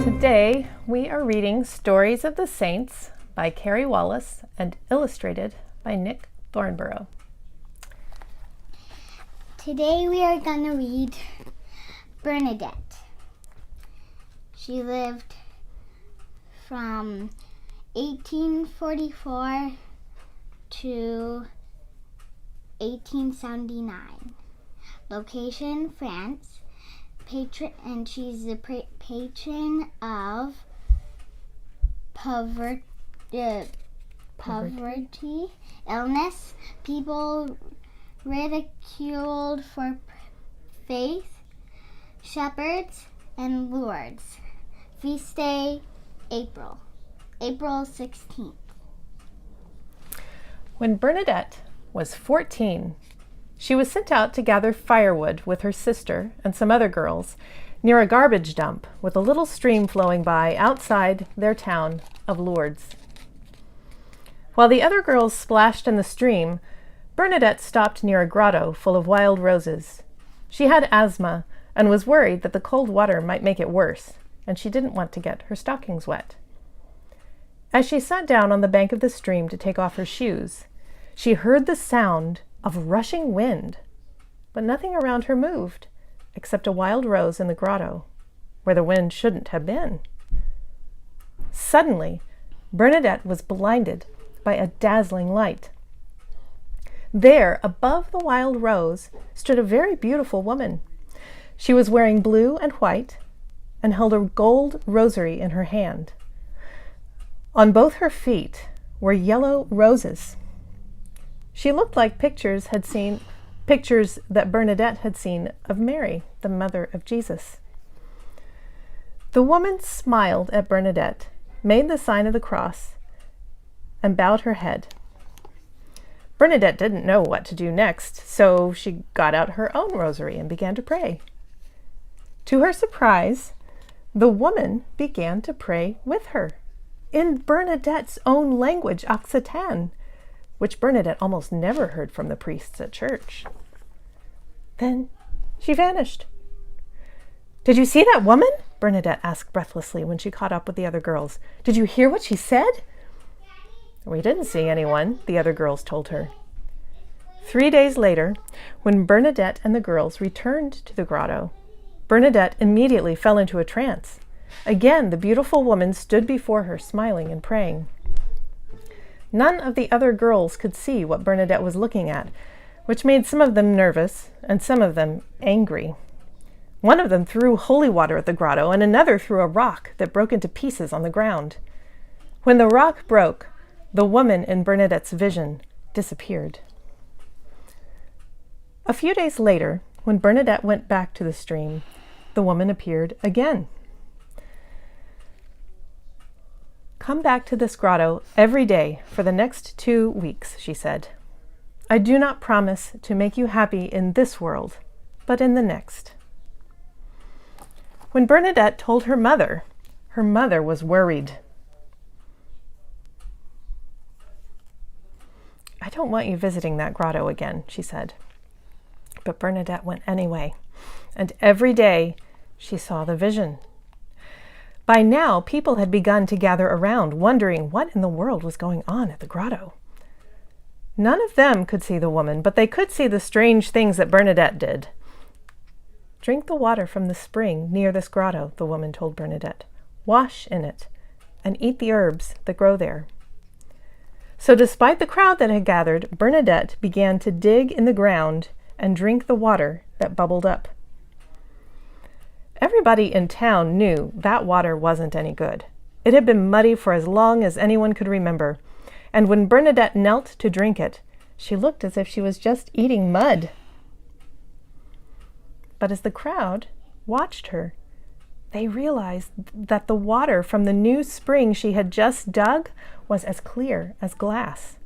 Today we are reading Stories of the Saints by Carrie Wallace and illustrated by Nick Thornborough. Today we are going to read Bernadette. She lived from 1844 to 1879. Location, France. And she's the patron of poverty, illness, people ridiculed for faith, shepherds, and Lourdes. Feast day, April 16th. When Bernadette was 14, she was sent out to gather firewood with her sister and some other girls near a garbage dump with a little stream flowing by outside their town of Lourdes. While the other girls splashed in the stream, Bernadette stopped near a grotto full of wild roses. She had asthma and was worried that the cold water might make it worse, and she didn't want to get her stockings wet. As she sat down on the bank of the stream to take off her shoes, she heard the sound of rushing wind, but nothing around her moved except a wild rose in the grotto, where the wind shouldn't have been. Suddenly, Bernadette was blinded by a dazzling light. There, above the wild rose, stood a very beautiful woman. She was wearing blue and white and held a gold rosary in her hand. On both her feet were yellow roses. She looked like pictures that Bernadette had seen of Mary, the mother of Jesus. The woman smiled at Bernadette, made the sign of the cross, and bowed her head. Bernadette didn't know what to do next, so she got out her own rosary and began to pray. To her surprise, the woman began to pray with her in Bernadette's own language, Occitan, which Bernadette almost never heard from the priests at church. Then she vanished. "Did you see that woman?" Bernadette asked breathlessly when she caught up with the other girls. "Did you hear what she said?" "We didn't see anyone," the other girls told her. 3 days later, when Bernadette and the girls returned to the grotto, Bernadette immediately fell into a trance. Again, the beautiful woman stood before her, smiling and praying. None of the other girls could see what Bernadette was looking at, which made some of them nervous and some of them angry. One of them threw holy water at the grotto, and another threw a rock that broke into pieces on the ground. When the rock broke, the woman in Bernadette's vision disappeared. A few days later, when Bernadette went back to the stream, the woman appeared again. "Come back to this grotto every day for the next 2 weeks," she said. "I do not promise to make you happy in this world, but in the next." When Bernadette told her mother was worried. "I don't want you visiting that grotto again," she said. But Bernadette went anyway, and every day she saw the vision. By now, people had begun to gather around, wondering what in the world was going on at the grotto. None of them could see the woman, but they could see the strange things that Bernadette did. "Drink the water from the spring near this grotto," the woman told Bernadette. "Wash in it and eat the herbs that grow there." So despite the crowd that had gathered, Bernadette began to dig in the ground and drink the water that bubbled up. Everybody in town knew that water wasn't any good. It had been muddy for as long as anyone could remember, and when Bernadette knelt to drink it, she looked as if she was just eating mud. But as the crowd watched her, they realized that the water from the new spring she had just dug was as clear as glass.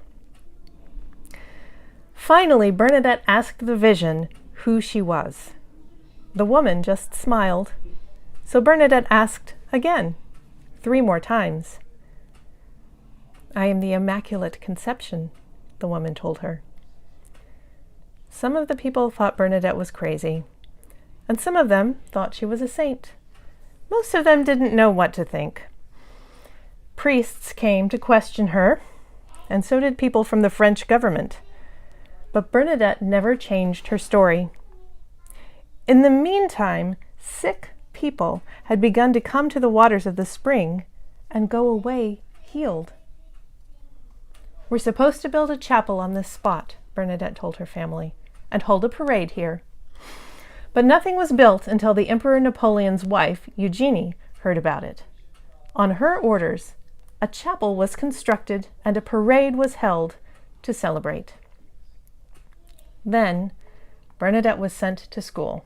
Finally, Bernadette asked the vision who she was. The woman just smiled, so Bernadette asked again, 3 more times. "I am the Immaculate Conception," the woman told her. Some of the people thought Bernadette was crazy, and some of them thought she was a saint. Most of them didn't know what to think. Priests came to question her, and so did people from the French government. But Bernadette never changed her story. In the meantime, sick people had begun to come to the waters of the spring and go away healed. "We're supposed to build a chapel on this spot," Bernadette told her family, "and hold a parade here." But nothing was built until the Emperor Napoleon's wife, Eugenie, heard about it. On her orders, a chapel was constructed and a parade was held to celebrate. Then, Bernadette was sent to school.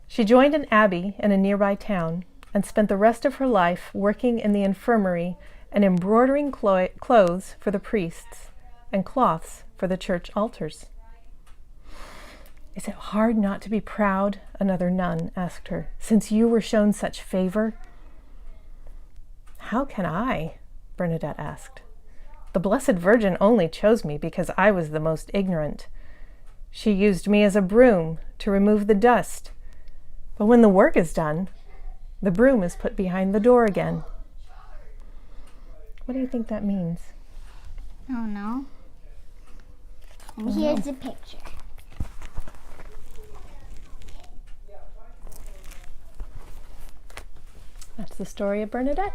She joined an abbey in a nearby town and spent the rest of her life working in the infirmary and embroidering clothes for the priests and cloths for the church altars. "Is it hard not to be proud?" another nun asked her, "since you were shown such favor?" "How can I?" Bernadette asked. "The Blessed Virgin only chose me because I was the most ignorant. She used me as a broom to remove the dust. But when the work is done, the broom is put behind the door again." What do you think that means? Oh no. And here's a picture. That's the story of Bernadette.